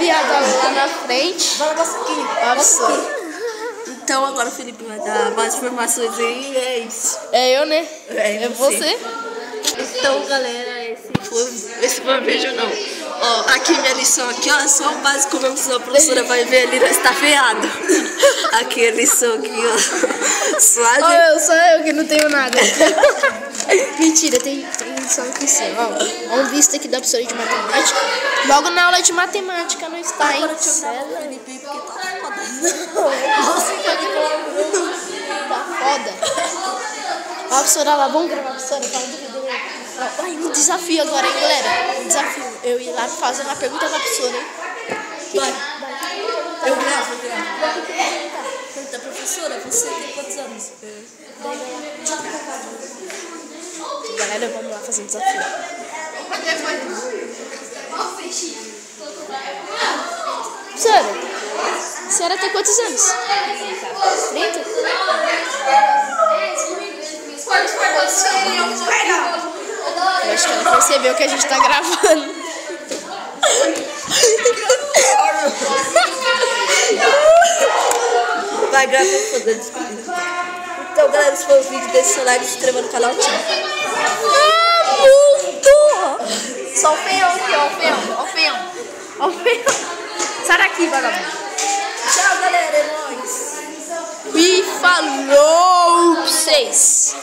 viado lá na frente. Vai, mostra aqui. Nossa. Então agora o Felipe vai dar mais informações aí e é isso. É eu, né? É você. Então, galera, esse foi o vídeo não. Ó, aqui minha lição aqui, ó, é só o básico mesmo, senão a professora vai ver ali, nós tá feado. Aqui a lição aqui, ó. Suave. Só eu que não tenho nada. Mentira, tem lição aqui sim, ó. Vamos ver isso aqui da professora de matemática. Logo na aula de matemática não está, hein? Agora deixa eu gravar o Felipe porque tá foda. Nossa, tá foda. Ó, professora lá, vamos gravar, professora, fala do vídeo. Ai, um desafio agora, hein, galera? Um desafio. Eu ir lá fazer uma pergunta pra professora, hein? Vai. Eu gravo. Pergunta, professora, você tem quantos anos? Galera, vamos lá fazer um desafio. Professora, a senhora tem quantos anos? 30? Eu acho que ela percebeu que a gente tá gravando. Vai gravar foda. Então, galera, esse foi o vídeo desse celular. Se inscreva no canal. Tchau. Só o feião aqui, ó, o feião, ó o feião. Ó o feião. Sai daqui, vagabundo. Tchau, galera, é nóis. E falou pra vocês.